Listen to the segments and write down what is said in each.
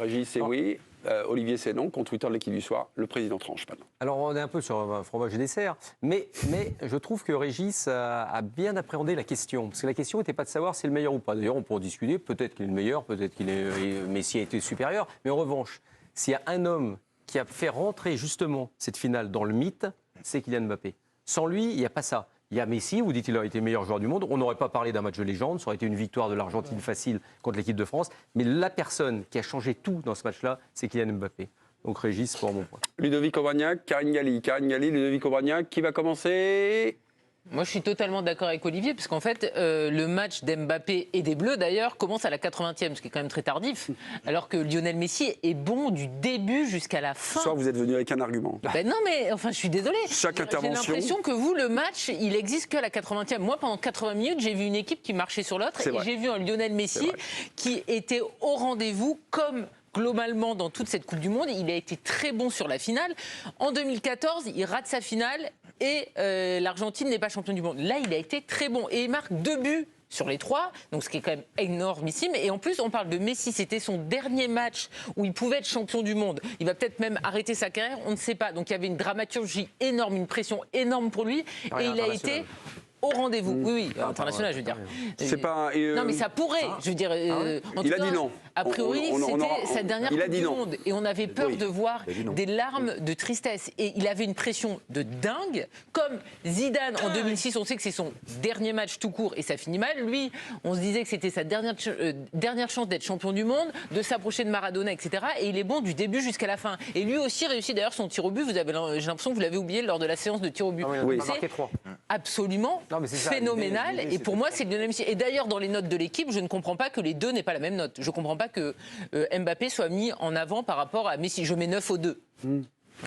Régis, c'est oui. Olivier, c'est non. Compte Twitter de l'équipe du soir, le président tranche maintenant. Alors, on est un peu sur un fromage et dessert, mais je trouve que Régis a bien appréhendé la question. Parce que la question n'était pas de savoir si c'est le meilleur ou pas. D'ailleurs, on pourrait discuter, peut-être qu'il est le meilleur, peut-être qu'il est Messi a été supérieur. Mais en revanche, s'il y a un homme qui a fait rentrer justement cette finale dans le mythe, c'est Kylian Mbappé. Sans lui, il n'y a pas ça. Il y a Messi, vous dites qu'il a été meilleur joueur du monde. On n'aurait pas parlé d'un match de légende, ça aurait été une victoire de l'Argentine facile contre l'équipe de France. Mais la personne qui a changé tout dans ce match-là, c'est Kylian Mbappé. Donc Régis, pour mon point. Ludovic Aubagnac, Karine Galli. Karine Galli, Ludovic Aubagnac, qui va commencer? Moi, je suis totalement d'accord avec Olivier, parce qu'en fait, le match d'Mbappé et des Bleus, d'ailleurs, commence à la 80e, ce qui est quand même très tardif, alors que Lionel Messi est bon du début jusqu'à la fin. Ce soir, vous êtes venu avec un argument. Ben non, mais enfin, je suis désolée. Chaque intervention. J'ai l'impression que vous, le match, il existe qu'à la 80e. Moi, pendant 80 minutes, j'ai vu une équipe qui marchait sur l'autre, et j'ai vu un Lionel Messi qui était au rendez-vous, comme globalement dans toute cette Coupe du Monde. Il a été très bon sur la finale. En 2014, il rate sa finale et l'Argentine n'est pas championne du monde. Là, il a été très bon et il marque 2 buts sur les 3, donc ce qui est quand même énormissime. Et en plus, on parle de Messi, c'était son dernier match où il pouvait être champion du monde. Il va peut-être même arrêter sa carrière, on ne sait pas. Donc il y avait une dramaturgie énorme, une pression énorme pour lui, et il a été au rendez-vous. Oui, international, je veux dire. C'est pas. Non, mais ça pourrait. Je veux dire. En il a tout cas, dit non. A priori, c'était sa dernière Coupe du Monde. Et on avait peur de voir des larmes de tristesse. Et il avait une pression de dingue. Comme Zidane en 2006, on sait que c'est son dernier match tout court et ça finit mal. Lui, on se disait que c'était sa dernière chance d'être champion du monde, de s'approcher de Maradona, etc. Et il est bon du début jusqu'à la fin. Et lui aussi réussit d'ailleurs son tir au but. J'ai l'impression que vous l'avez oublié lors de la séance de tir au but. Oui, c'est absolument phénoménal. Et pour moi, c'est Lionel Messi. Et d'ailleurs, dans les notes de l'équipe, je ne comprends pas que les deux n'aient pas la même note. Je ne comprends pas que Mbappé soit mis en avant par rapport à Messi. Je mets 9 aux deux.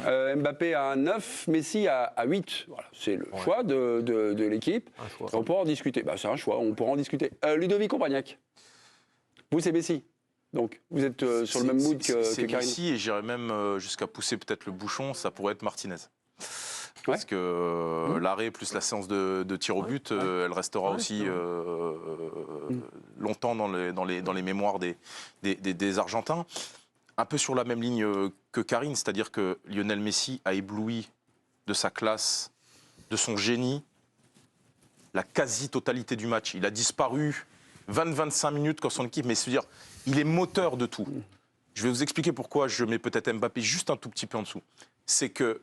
Mbappé à 9, Messi à 8. Voilà, c'est le choix de l'équipe. On pourra en discuter. Bah, c'est un choix, on pourra en discuter. Ludovic Aubagnac, vous, c'est Messi. Donc, vous êtes sur le même mood que Karine. C'est Messi, et j'irais même jusqu'à pousser peut-être le bouchon, ça pourrait être Martinez. Parce que l'arrêt plus la séance de tir au but, elle restera aussi longtemps dans les mémoires des Argentins. Un peu sur la même ligne que Karine, c'est-à-dire que Lionel Messi a ébloui de sa classe, de son génie, la quasi-totalité du match. Il a disparu 20-25 minutes quand son équipe, mais c'est-à-dire, il est moteur de tout. Je vais vous expliquer pourquoi je mets peut-être Mbappé juste un tout petit peu en dessous. C'est que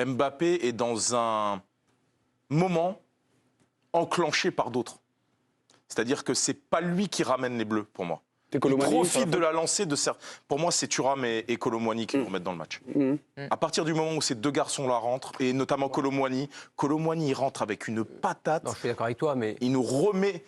Mbappé est dans un moment enclenché par d'autres. C'est-à-dire que c'est pas lui qui ramène les Bleus, pour moi. Il profite de la lancée de certains. Pour moi, c'est Thuram et Kolo Muani qui vont mettre dans le match. À partir du moment où ces deux garçons-là rentrent, et notamment Kolo Muani, il rentre avec une patate. Non, je suis d'accord avec toi, mais... Il nous remet...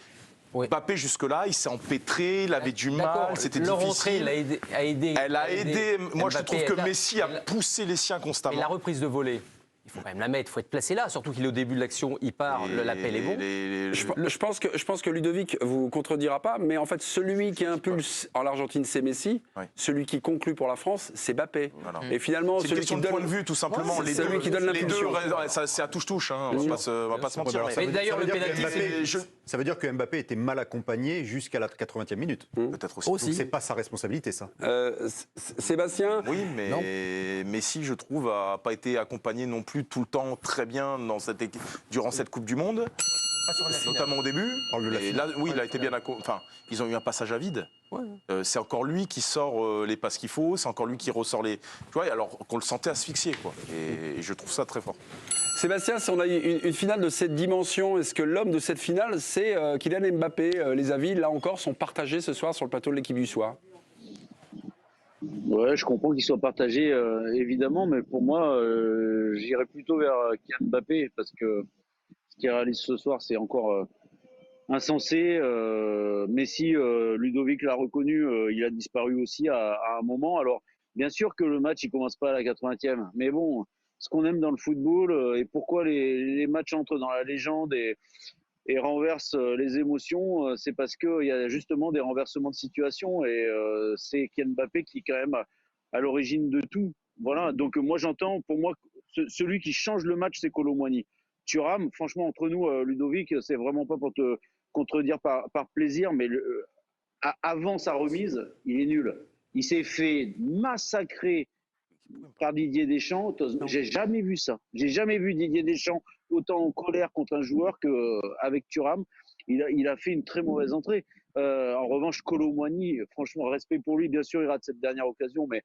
Mbappé, jusque-là, il s'est empêtré, il avait du mal, c'était difficile. Elle a aidé. Moi, je trouve que Messi a poussé les siens constamment. Et la reprise de volée, il faut quand même la mettre, il faut être placé là, surtout qu'il est au début de l'action, il part, l'appel est bon. Je pense que Ludovic vous contredira pas, mais en fait, celui qui impulse en l'Argentine, c'est Messi. Celui qui conclut pour la France, c'est Mbappé. Voilà. Et finalement, c'est une question de point de vue, tout simplement. Celui qui donne l'impulsion. C'est à touche-touche, hein. On va pas se mentir. Mais d'ailleurs, le pénalty, ça veut dire que Mbappé était mal accompagné jusqu'à la 80e minute. Peut-être aussi. Donc c'est pas sa responsabilité, ça. Sébastien. Oui, mais Messi, je trouve, n'a pas été accompagné non plus tout le temps très bien durant cette Coupe du Monde, notamment au début. Et là, oui, il a été bien accompagné. Enfin, ils ont eu un passage à vide. C'est encore lui qui sort les passes qu'il faut, c'est encore lui qui ressort les. Tu vois, alors qu'on le sentait asphyxié, quoi. Et je trouve ça très fort. Sébastien, si on a une finale de cette dimension, est-ce que l'homme de cette finale, c'est Kylian Mbappé? Les avis, là encore, sont partagés ce soir sur le plateau de l'équipe du soir. Ouais, je comprends qu'il soit partagé, évidemment, mais pour moi, j'irais plutôt vers Kylian Mbappé, parce que ce qu'il réalise ce soir, c'est encore insensé. Messi, Ludovic l'a reconnu, il a disparu aussi à un moment. Alors, bien sûr que le match, il commence pas à la 80e, mais bon, ce qu'on aime dans le football, et pourquoi les matchs entrent dans la légende et renverse les émotions, c'est parce qu'il y a justement des renversements de situation, et c'est Kylian Mbappé qui est quand même à l'origine de tout. Voilà, donc moi j'entends, pour moi, celui qui change le match, c'est Kolo Muani. Thuram, franchement, entre nous, Ludovic, c'est vraiment pas pour te contredire par plaisir, mais avant sa remise, il est nul. Il s'est fait massacrer par Didier Deschamps. J'ai jamais vu ça. J'ai jamais vu Didier Deschamps autant en colère contre un joueur qu'avec Thuram. Il a fait une très mauvaise entrée. En revanche, Kolo Muani, franchement, respect pour lui. Bien sûr, il rate cette dernière occasion, mais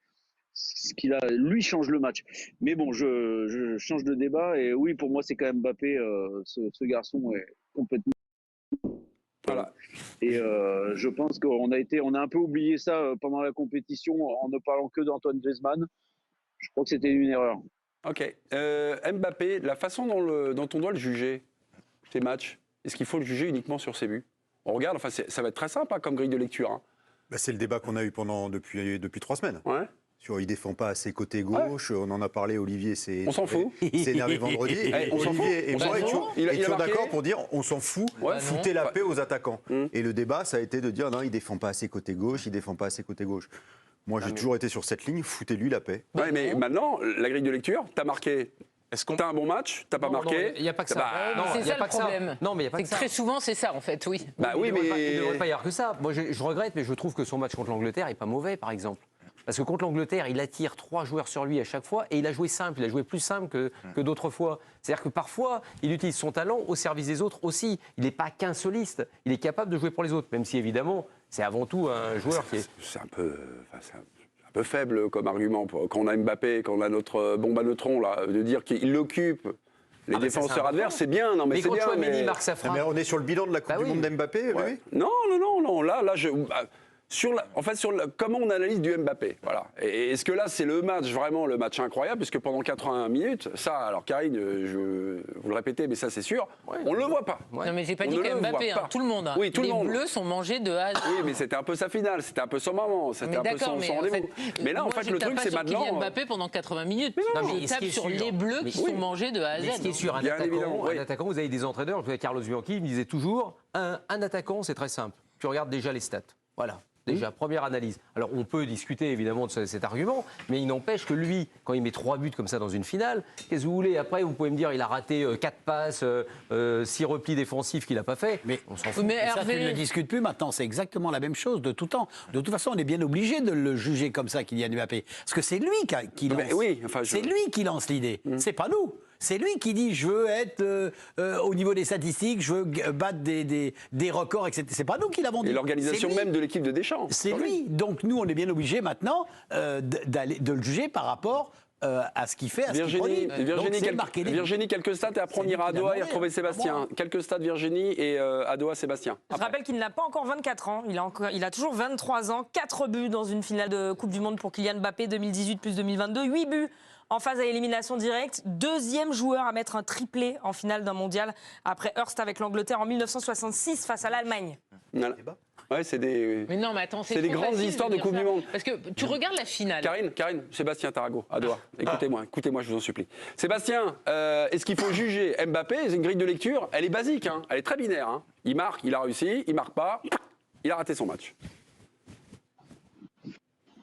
ce qu'il a, lui, change le match. Mais bon, je change de débat. Et oui, pour moi, c'est quand même Mbappé. Ce garçon est complètement. Voilà. Et je pense qu'on a un peu oublié ça pendant la compétition en ne parlant que d'Antoine Griezmann. Je crois que c'était une erreur. Ok. Mbappé, la façon dont on doit le juger, ces matchs, est-ce qu'il faut le juger uniquement sur ses buts? On regarde, enfin, ça va être très simple comme grille de lecture. Hein. Bah, c'est le débat qu'on a eu depuis 3 semaines. Ouais. Sur, il défend pas assez côté gauche, on en a parlé, Olivier, on s'en fout. C'est énervé vendredi. On s'en fout. Olivier et moi étions d'accord pour dire on s'en fout, foutez la paix aux attaquants. Et le débat, ça a été de dire non, il défend pas assez côté gauche, il défend pas assez côté gauche. Moi, j'ai toujours été sur cette ligne, foutez-lui la paix. Ouais, mais maintenant, la grille de lecture, t'as marqué. T'as un bon match, t'as pas marqué. Il n'y a pas que ça. C'est ça le problème. Non, mais il y a pas que ça. Très souvent, c'est ça, en fait, oui. Bah oui, mais il ne devrait pas y avoir que ça. Moi, je regrette, mais je trouve que son match contre l'Angleterre n'est pas mauvais, par exemple. Parce que contre l'Angleterre, il attire 3 joueurs sur lui à chaque fois et il a joué simple, il a joué plus simple que d'autres fois. C'est-à-dire que parfois, il utilise son talent au service des autres aussi. Il n'est pas qu'un soliste, il est capable de jouer pour les autres, même si évidemment, c'est avant tout un joueur qui est... C'est un peu faible comme argument. Quand on a Mbappé, quand on a notre bombe à neutrons, là, de dire qu'il occupe les défenseurs adverses, c'est bien. Non, mais c'est bien. Mais marque sa frappe. Mais on est sur le bilan de la Coupe du Monde d'Mbappé. Ouais. Non. Là, comment on analyse du Mbappé, voilà. Et est-ce que là, c'est vraiment le match incroyable, puisque pendant 81 minutes, ça, alors Karine, vous le répétez, mais ça c'est sûr, on ne le voit pas. Non, mais j'ai pas dit que Mbappé, tout le monde. Oui, tout le monde. Les Bleus sont mangés de A à Z. Oui, mais c'était un peu sa finale, c'était un peu son moment, c'était un peu son rendez-vous. Mais là, en fait, le truc, c'est maintenant. Kylian Mbappé pendant 80 minutes. Je tape sur les Bleus qui sont mangés de A à Z. Ce qui est sûr, un attaquant, vous avez des entraîneurs, Carlos Bianchi me disait toujours, un attaquant, c'est très simple. Tu regardes déjà les stats. Voilà. Déjà, première analyse. Alors, on peut discuter évidemment de cet argument, mais il n'empêche que lui, quand il met 3 buts comme ça dans une finale, qu'est-ce que vous voulez? Après, vous pouvez me dire, il a raté 4 passes, 6 replis défensifs qu'il n'a pas fait. Mais on s'en fout. Mais ça, tu ne le discutes plus maintenant. C'est exactement la même chose de tout temps. De toute façon, on est bien obligé de le juger comme ça, Kylian Mbappé. Parce que c'est lui qui lance. C'est lui qui lance l'idée. C'est pas nous. C'est lui qui dit je veux être au niveau des statistiques, je veux battre des records, etc. C'est pas nous qui l'avons dit. Et l'organisation même de l'équipe de Deschamps. C'est lui. Donc nous, on est bien obligés maintenant de le juger par rapport à ce qu'il fait, à ce qu'il produit. Virginie, quelques stats et après on ira à Doha et retrouver Sébastien. Quelques stats, Virginie, et à Doha, Sébastien. Je rappelle qu'il n'a pas encore 24 ans, il a toujours 23 ans, 4 buts dans une finale de Coupe du Monde pour Kylian Mbappé, 2018 plus 2022, 8 buts en phase à élimination directe, 2e joueur à mettre un triplé en finale d'un mondial après Hurst avec l'Angleterre en 1966 face à l'Allemagne. Ouais, c'est des. Mais non, mais attends, c'est des grandes histoires de Coupe du Monde. Parce que tu regardes la finale. Karine, Sébastien Tarago, à Doha. Écoutez-moi, je vous en supplie. Sébastien, est-ce qu'il faut juger Mbappé? C'est une grille de lecture, elle est basique, hein, elle est très binaire. Hein. Il marque, il a réussi, il marque pas, il a raté son match.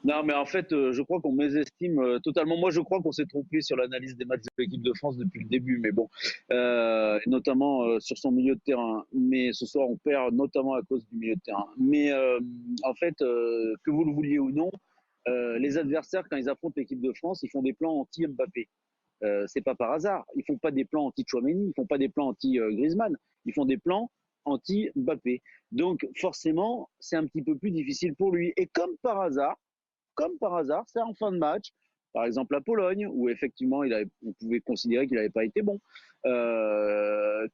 Non, mais en fait, je crois qu'on mésestime totalement. Moi, je crois qu'on s'est trompé sur l'analyse des matchs de l'équipe de France depuis le début, mais bon, notamment sur son milieu de terrain. Mais ce soir, on perd notamment à cause du milieu de terrain. Mais en fait, que vous le vouliez ou non, les adversaires, quand ils affrontent l'équipe de France, ils font des plans anti-Mbappé. C'est pas par hasard. Ils font pas des plans anti-Chouameni, ils font pas des plans anti-Griezmann. Ils font des plans anti-Mbappé. Donc, forcément, c'est un petit peu plus difficile pour lui. Et comme par hasard, c'est en fin de match, par exemple la Pologne, où effectivement on pouvait considérer qu'il n'avait pas été bon,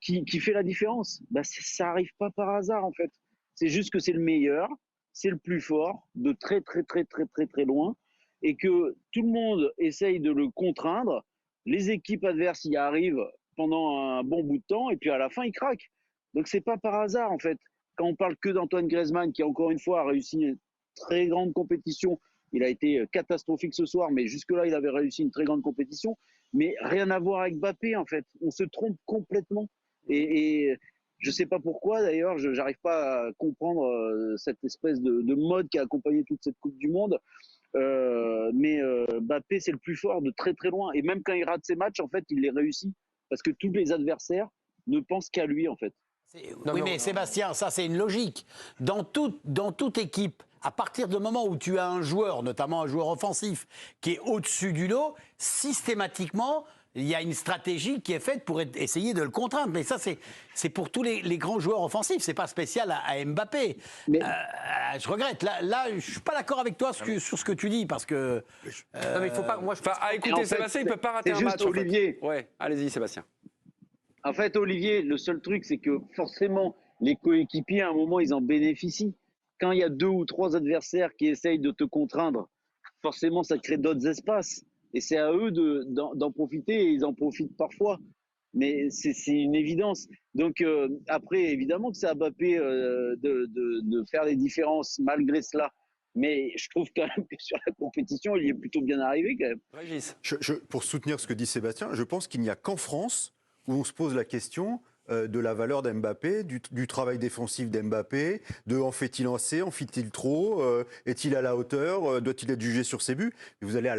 qui fait la différence. Ça n'arrive pas par hasard en fait. C'est juste que c'est le meilleur, c'est le plus fort, de très très très très très très loin, et que tout le monde essaye de le contraindre. Les équipes adverses y arrivent pendant un bon bout de temps, et puis à la fin ils craquent. Donc c'est pas par hasard en fait. Quand on parle que d'Antoine Griezmann, qui encore une fois a réussi une très grande compétition. Il a été catastrophique ce soir, mais jusque-là, il avait réussi une très grande compétition. Mais rien à voir avec Mbappé, en fait. On se trompe complètement. Et je ne sais pas pourquoi, d'ailleurs, je n'arrive pas à comprendre cette espèce de mode qui a accompagné toute cette Coupe du Monde. Mais Mbappé, c'est le plus fort de très très loin. Et même quand il rate ses matchs, en fait, il les réussit. Parce que tous les adversaires ne pensent qu'à lui, en fait. Oui, mais Sébastien, ça c'est une logique. Dans toute équipe à partir du moment où tu as un joueur, notamment un joueur offensif, qui est au-dessus du lot, systématiquement, il y a une stratégie qui est faite pour essayer de le contraindre. Mais ça, c'est pour tous les grands joueurs offensifs. C'est pas spécial à Mbappé. Mais... je regrette. Là, je suis pas d'accord avec toi sur ce que tu dis parce que. Non, mais il faut pas. Moi, à écouter Sébastien, il peut pas rater un match. Olivier. Ouais, allez-y, Sébastien. En fait, Olivier, le seul truc, c'est que forcément, les coéquipiers, à un moment, ils en bénéficient. Quand il y a 2 ou 3 adversaires qui essayent de te contraindre, forcément, ça crée d'autres espaces. Et c'est à eux d'en profiter, et ils en profitent parfois. Mais c'est une évidence. Donc après, évidemment que c'est à Mbappé de faire les différences malgré cela. Mais je trouve quand même que sur la compétition, il y est plutôt bien arrivé quand même. Régis. Pour soutenir ce que dit Sébastien, je pense qu'il n'y a qu'en France où on se pose la question de la valeur d'Mbappé, du travail défensif d'Mbappé, de en fait-il assez, en fait-il trop, est-il à la hauteur, doit-il être jugé sur ses buts. Vous allez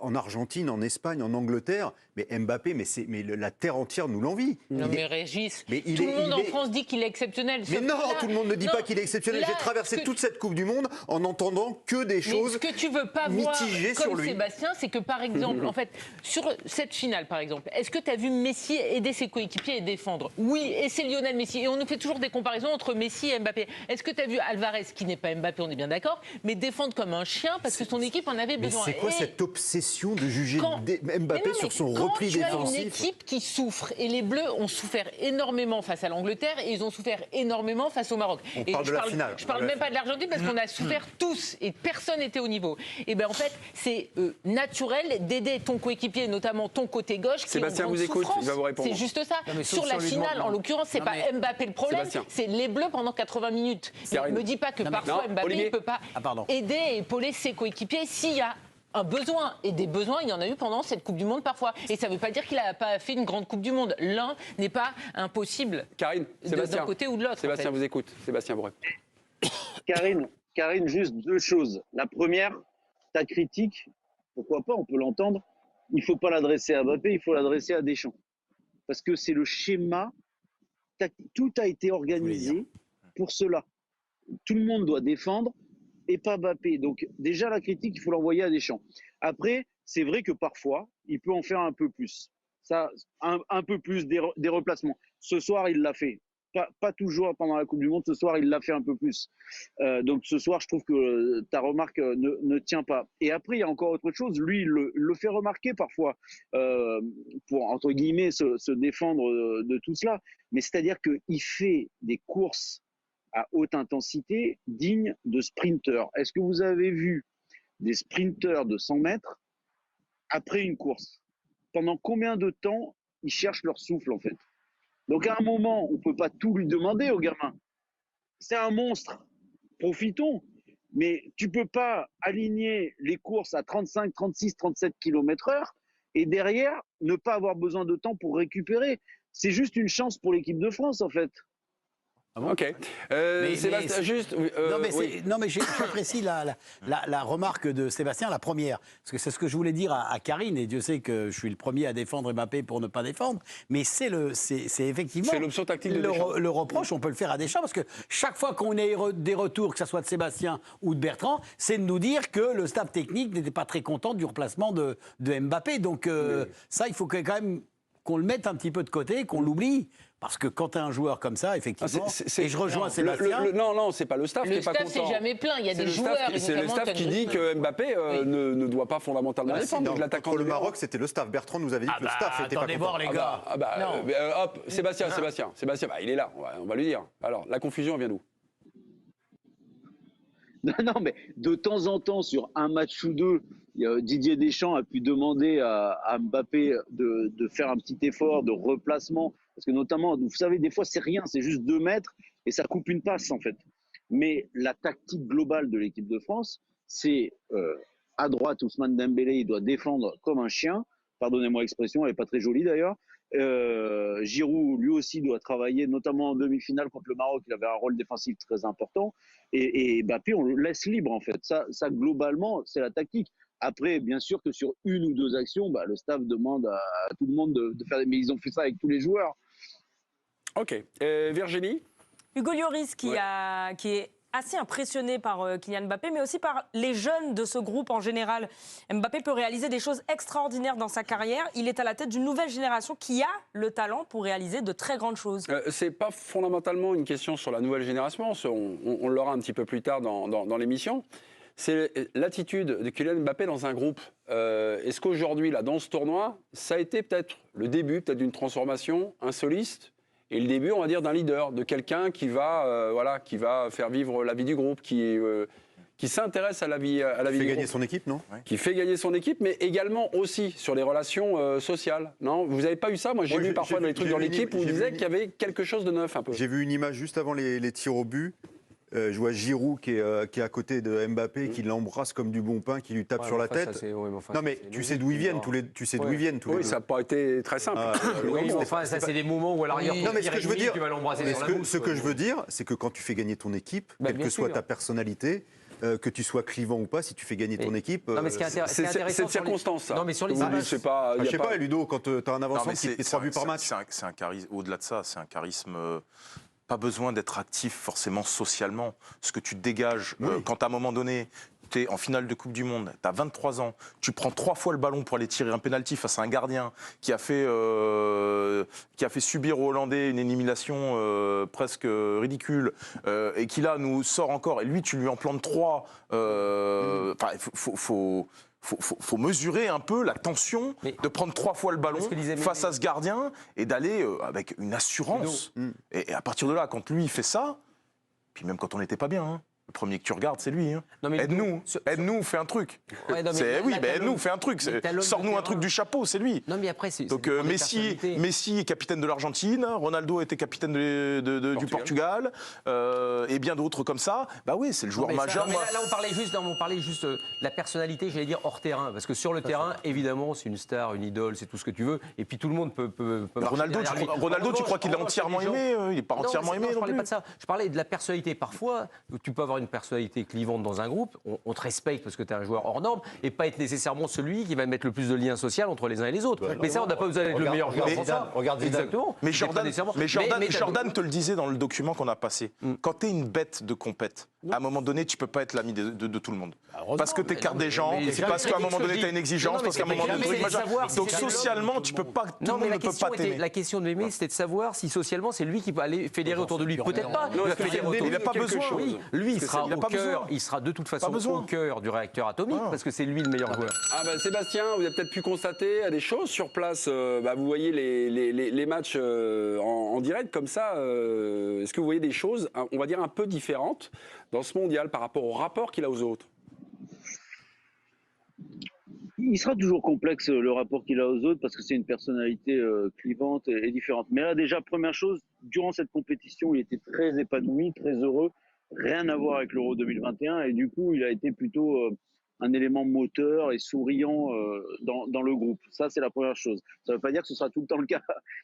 en Argentine, en Espagne, en Angleterre, mais Mbappé, mais la terre entière nous l'envie. Non mais Régis, tout le monde en France dit qu'il est exceptionnel. Mais non, tout le monde ne dit pas qu'il est exceptionnel. J'ai traversé toute cette Coupe du Monde en entendant que des choses mitigées sur lui. Ce que tu veux pas voir, comme Sébastien, c'est que par exemple, en fait, sur cette finale par exemple, est-ce que tu as vu Messi aider ses coéquipiers et défendre? Oui, et c'est Lionel Messi. Et on nous fait toujours des comparaisons entre Messi et Mbappé. Est-ce que tu as vu Alvarez, qui n'est pas Mbappé, on est bien d'accord, mais défendre comme un chien parce que son équipe en avait besoin? Mais c'est quoi cette obsession de juger Mbappé sur son repli défensif? Quand tu as une équipe qui souffre, et les Bleus ont souffert énormément face à l'Angleterre, et ils ont souffert énormément face au Maroc. On parle de la finale. Je parle même pas de l'Argentine parce qu'on a souffert tous et personne n'était au niveau. Et bien en fait, c'est naturel d'aider ton coéquipier, notamment ton côté gauche. Sébastien vous écoute, il va vous répondre. C'est juste ça. Sur la finale, en l'occurrence, c'est pas Mbappé le problème, c'est les Bleus pendant 80 minutes. Ne me dis pas que parfois Mbappé ne peut pas aider et épauler ses coéquipiers s'il y a un besoin. Et des besoins, il y en a eu pendant cette Coupe du Monde parfois. Et ça ne veut pas dire qu'il n'a pas fait une grande Coupe du Monde. L'un n'est pas impossible d'un côté ou de l'autre. Sébastien vous écoute. Sébastien vous répond. Karine, juste 2 choses. La première, ta critique, pourquoi pas, on peut l'entendre. Il ne faut pas l'adresser à Mbappé, il faut l'adresser à Deschamps. Parce que c'est le schéma. Tout a été organisé pour cela. Tout le monde doit défendre et pas Mbappé. Donc déjà la critique, il faut l'envoyer à Deschamps. Après, c'est vrai que parfois, il peut en faire un peu plus. Ça, un peu plus des replacements. Ce soir, il l'a fait. Pas toujours pendant la Coupe du Monde. Ce soir, il l'a fait un peu plus. Donc ce soir, je trouve que ta remarque ne tient pas. Et après, il y a encore autre chose. Lui, il le fait remarquer parfois pour, entre guillemets, se défendre de tout cela. Mais c'est-à-dire qu'il fait des courses à haute intensité dignes de sprinteurs. Est-ce que vous avez vu des sprinteurs de 100 mètres après une course? Pendant combien de temps ils cherchent leur souffle, en fait? Donc à un moment, on ne peut pas tout lui demander au gamin. C'est un monstre, profitons. Mais tu ne peux pas aligner les courses à 35, 36, 37 km/h et derrière, ne pas avoir besoin de temps pour récupérer. C'est juste une chance pour l'équipe de France, en fait. Ah bon, ok. Sébastien, juste. Non, mais j'apprécie la remarque de Sébastien, la première. Parce que c'est ce que je voulais dire à Karine, et Dieu sait que je suis le premier à défendre Mbappé pour ne pas défendre. Mais c'est effectivement. C'est l'option tactique de Deschamps. Le reproche, on peut le faire à Deschamps, parce que chaque fois qu'on a des retours, que ce soit de Sébastien ou de Bertrand, c'est de nous dire que le staff technique n'était pas très content du remplacement de Mbappé. Donc, ça, il faut quand même qu'on le mette un petit peu de côté, qu'on l'oublie. Parce que quand tu as un joueur comme ça, effectivement, et je rejoins Sébastien... Non, c'est pas le staff qui est pas content. Le staff, c'est jamais plein. Il y a des joueurs... C'est le staff qui dit que Mbappé ne doit pas fondamentalement défendre. Contre le Maroc, c'était le staff. Bertrand nous avait dit que le staff était pas content. Attendez voir, les gars. Hop, Sébastien, il est là, on va lui dire. Alors, la confusion vient d'où? Non, mais de temps en temps, sur un match ou deux, Didier Deschamps a pu demander à Mbappé de faire un petit effort de replacement. Parce que notamment, vous savez, des fois, c'est rien, c'est juste 2 mètres et ça coupe une passe, en fait. Mais la tactique globale de l'équipe de France, c'est à droite, Ousmane Dembélé, il doit défendre comme un chien. Pardonnez-moi l'expression, elle n'est pas très jolie d'ailleurs. Giroud, lui aussi, doit travailler, notamment en demi-finale contre le Maroc. Il avait un rôle défensif très important. Et Mbappé, on le laisse libre, en fait. Ça globalement, c'est la tactique. Après, bien sûr que sur 1 ou 2 actions, le staff demande à tout le monde de faire... Mais ils ont fait ça avec tous les joueurs. Ok. Virginie? Hugo Lloris, qui est assez impressionné par Kylian Mbappé, mais aussi par les jeunes de ce groupe en général. Mbappé peut réaliser des choses extraordinaires dans sa carrière. Il est à la tête d'une nouvelle génération qui a le talent pour réaliser de très grandes choses. C'est pas fondamentalement une question sur la nouvelle génération, on l'aura un petit peu plus tard dans l'émission. C'est l'attitude de Kylian Mbappé dans un groupe. Est-ce qu'aujourd'hui, là, dans ce tournoi, ça a été peut-être le début d'une transformation, un soliste, et le début, on va dire, d'un leader, de quelqu'un qui va faire vivre la vie du groupe, qui s'intéresse à la vie Qui fait du gagner groupe. son équipe, non? Qui fait gagner son équipe, mais également aussi sur les relations sociales. Non, vous n'avez pas eu ça? Moi, j'ai vu parfois dans les trucs dans l'équipe où on disait qu'il y avait quelque chose de neuf un peu. J'ai vu une image juste avant les tirs au but. Je vois Giroud qui est à côté de Mbappé, qui l'embrasse comme du bon pain, qui lui tape sur la tête. Non mais tu sais d'où ils viennent tous les deux. Oui, ça n'a pas été très simple. Enfin, ça c'est des moments où à l'arrière, non mais ce que je veux dire, tu vas l'embrasser sur la bouche. ce que je veux dire, c'est que quand tu fais gagner ton équipe, quelle que soit ta personnalité, que tu sois clivant ou pas, si tu fais gagner ton équipe, non, mais ce qui est intéressant, c'est de circonstance, ça. Non, mais sur les images, je sais pas, Ludo, quand tu as un avancement qui fait 3 buts par match. C'est un charisme. Au-delà de ça, c'est un charisme. Pas besoin d'être actif forcément socialement. Ce que tu dégages quand à un moment donné, tu es en finale de Coupe du Monde, tu as 23 ans, tu prends 3 fois le ballon pour aller tirer un pénalty face à un gardien qui a fait subir aux Hollandais une élimination presque ridicule et qui là nous sort encore. Et lui, tu lui en plantes 3. Faut mesurer un peu la tension de prendre 3 fois le ballon face à ce gardien et d'aller avec une assurance. Et à partir de là, quand lui il fait ça, puis même quand on n'était pas bien, hein, le premier que tu regardes, c'est lui. Hein. Aide-nous, fais un truc. Aide-nous, fais un truc. Sors-nous un truc du chapeau, c'est lui. Non, mais après, donc Messi est capitaine de l'Argentine, Ronaldo était capitaine du Portugal, et bien d'autres comme ça. Bah oui, c'est le joueur majeur. Là, on parlait juste de la personnalité, j'allais dire hors terrain, parce que sur le terrain, évidemment, c'est une star, une idole, c'est tout ce que tu veux, et puis tout le monde peut Ronaldo, tu crois qu'il est entièrement aimé? Il n'est pas entièrement aimé. Je parlais pas de ça. Je parlais de la personnalité. Parfois, tu peux avoir une personnalité clivante dans un groupe, on te respecte parce que tu es un joueur hors norme, et pas être nécessairement celui qui va mettre le plus de liens sociaux entre les uns et les autres. Mais ça, on n'a pas besoin d'être le meilleur joueur pour ça. Regarde exactement. Mais Jordan te le disait dans le document qu'on a passé. Quand tu es une bête de compète, à un moment donné, tu peux pas être l'ami de tout le monde. Parce que tu écartes des gens, parce qu'à un moment donné, tu as une exigence, parce qu'à un moment donné, donc socialement, tu peux pas, tout le monde ne peut pas t'aimer. La question de m'aimer, c'était de savoir si socialement, c'est lui qui va aller fédérer autour de lui. Peut-être pas. Il n'a pas besoin. Lui, il sera de toute façon au cœur du réacteur atomique parce que c'est lui le meilleur joueur. Sébastien, vous avez peut-être pu constater des choses sur place. Vous voyez les matchs en direct comme ça. Est-ce que vous voyez des choses, on va dire, un peu différentes dans ce mondial par rapport au rapport qu'il a aux autres? Il sera toujours complexe le rapport qu'il a aux autres parce que c'est une personnalité clivante et différente. Mais là déjà, première chose, durant cette compétition, il était très épanoui, très heureux. Rien à voir avec l'Euro 2021 et du coup, il a été plutôt un élément moteur et souriant dans le groupe. Ça, c'est la première chose. Ça ne veut pas dire que ce sera tout le temps le cas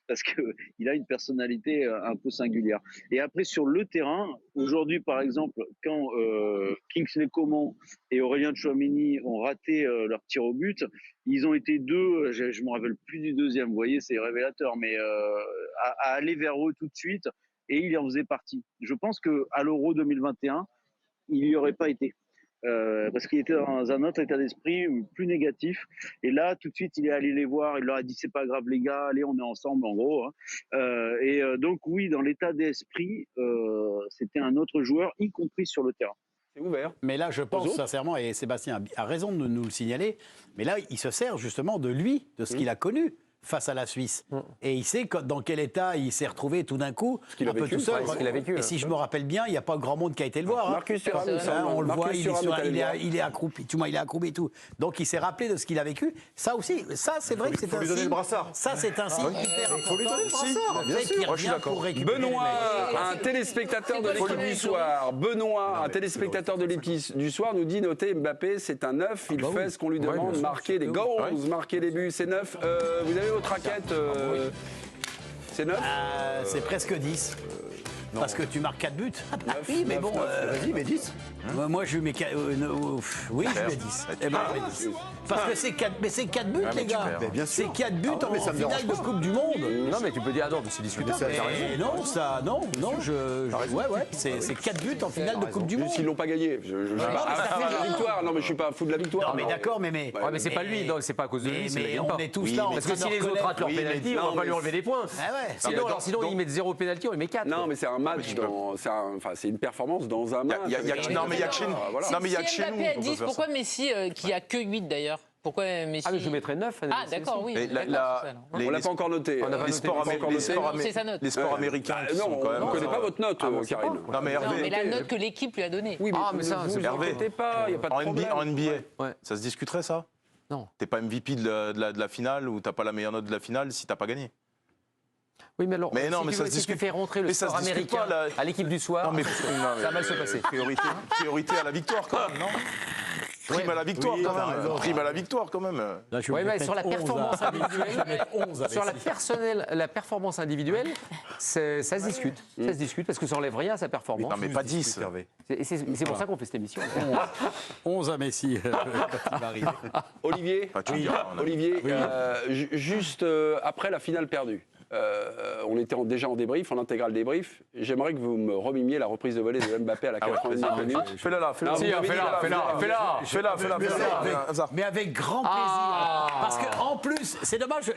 parce qu'il a une personnalité un peu singulière. Et après, sur le terrain, aujourd'hui, par exemple, quand Kingsley Coman et Aurélien Tchouaméni ont raté leur tir au but, ils ont été deux, je ne me rappelle plus du deuxième, vous voyez, c'est révélateur, mais à aller vers eux tout de suite. Et il en faisait partie. Je pense qu'à l'Euro 2021, il n'y aurait pas été. Parce qu'il était dans un autre état d'esprit, plus négatif. Et là, tout de suite, il est allé les voir. Il leur a dit, c'est pas grave les gars, allez, on est ensemble en gros. Hein. Donc oui, dans l'état d'esprit, c'était un autre joueur, y compris sur le terrain. C'est ouvert. Mais là, je pense sincèrement, et Sébastien a raison de nous le signaler, mais là, il se sert justement de lui, de ce qu'il a connu face à la Suisse. Et il sait dans quel état il s'est retrouvé tout d'un coup, un peu tout seul. Et si je me rappelle bien, il n'y a pas grand monde qui a été le voir. Marcus Thuram, on le voit, il est accroupi, il est accroupi et tout. Donc il s'est rappelé de ce qu'il a vécu. Ça aussi, ça c'est vrai que c'est un signe. Il faut lui donner le brassard. Ça c'est un signe hyper important. Il faut lui donner le brassard. Bien sûr, je suis d'accord. Benoît, un téléspectateur de l'équipe du soir. Benoît, un téléspectateur de l'équipe du soir nous dit noter Mbappé, c'est un 9. Il fait ce qu'on lui demande, marquer des goals, marquer des buts, c'est 9. Vous avez votre raquette, c'est 9 c'est presque 10. Parce que tu marques 4 buts. Oui, mais bon. Vas-y, mais 10. Moi, je lui mets. Oui, je mets 10. Eh ben, je mets 10. Parce que c'est 4, mais c'est 4 buts, les gars. bien sûr. C'est 4 buts en finale de Coupe du Monde. Non, mais tu peux dire, ah non, mais c'est discutable. Non, c'est 4 buts en finale de Coupe du Monde. S'ils l'ont pas gagné. Je suis pas fou de la victoire. Non, mais je suis pas fou de la victoire. Non, mais d'accord, mais. Ouais, mais c'est pas lui, non, c'est pas à cause de lui. Mais on est tous là. Parce que si les autres ratent leur pénalty, on va pas lui enlever des points. Sinon, ils mettent 0 pénalty, on les met 4. Non, mais c'est un match, c'est une performance dans un match. Non, mais il y a que chez nous. Non, mais il y a que Si chez nous. Mbappé a 10, pourquoi Messi, qui a que 8 d'ailleurs? Pourquoi Messi? Ah, mais je mettrais 9. Ah, d'accord, oui. On l'a pas encore noté. Les sports américains. Non, on ne connaît pas votre note, Karine. Non, mais Hervé. Non, mais la note que l'équipe lui a donnée. Oui, mais ça, c'est Hervé. Pas, il n'y a pas de problème. En NBA, ça se discuterait ça? Non. T'es pas MVP de la finale ou t'as pas la meilleure note de la finale si t'as pas gagné? Oui, mais alors, si tu fais rentrer le sport américain à l'équipe du soir, ça va mal se passer. Priorité à la victoire quand même, non? Prime à la victoire quand même. Prime à la victoire quand même. Oui, mais sur la performance individuelle, la performance individuelle, ça se discute. Ça se discute parce que ça enlève rien à sa performance. Non, mais pas 10. C'est pour ça qu'on fait cette émission. 11 à Messi. Olivier, juste après la finale perdue. On était déjà en débrief, en intégral débrief. J'aimerais que vous me remimiez la reprise de volée de Mbappé à la 90e minute. Fais-la. Mais avec grand plaisir. Parce qu'en plus, c'est dommage,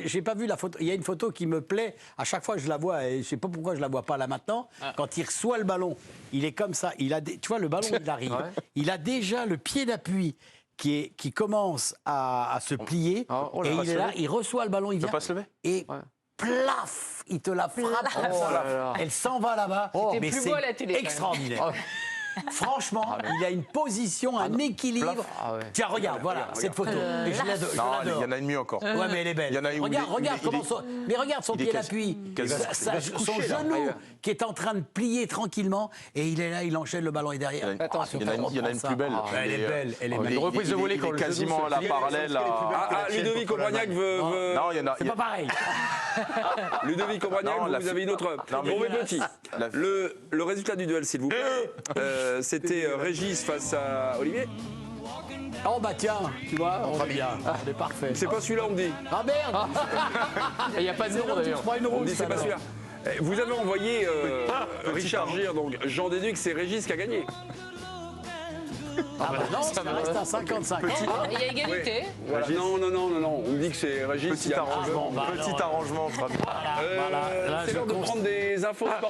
j'ai pas vu la photo. Il y a une photo qui me plaît. À chaque fois, je la vois, et je sais pas pourquoi je la vois pas là maintenant. Quand il reçoit le ballon, il est comme ça. Tu vois, le ballon, il arrive. Il a déjà le pied d'appui qui commence à se plier. Et il est là, il reçoit le ballon, il vient. Il peut pas se lever. Et plaf, il te la frappe. Elle s'en va là-bas. C'était plus beau à la télé. Extraordinaire. Franchement, il a une position, un équilibre. Tiens, regarde, voilà, cette photo. Et je l'adore. Il y en a une mieux encore. Ouais, mais elle est belle. Regarde comment mais regarde son pied d'appui. Son genou qui est en train de plier tranquillement. Et il est là, il enchaîne le ballon et derrière. Il y en a une plus belle. Elle est belle. Elle est belle. Une reprise de volée quand quasiment à la parallèle. Ludovic Aubragnac veut. Non, il y en a. C'est pas pareil. Ludovic Aubragnac, vous avez une autre. Bon, mais petit. Le résultat du duel, s'il vous plaît. C'était Régis face à Olivier. Oh bah tiens, tu vois, on va bien. C'est parfait. C'est pas celui-là, on me dit. Ah merde. Il n'y a pas de zéro d'ailleurs. On me dit c'est pas celui-là. Vous avez envoyé Richard Gere, donc j'en déduis que c'est Régis qui a gagné. Ah bah non, ça reste à 55. Il y a égalité. Voilà. Non, on me dit que c'est Régis. Petit arrangement entre amis. C'est l'heure de prendre des infos sportives.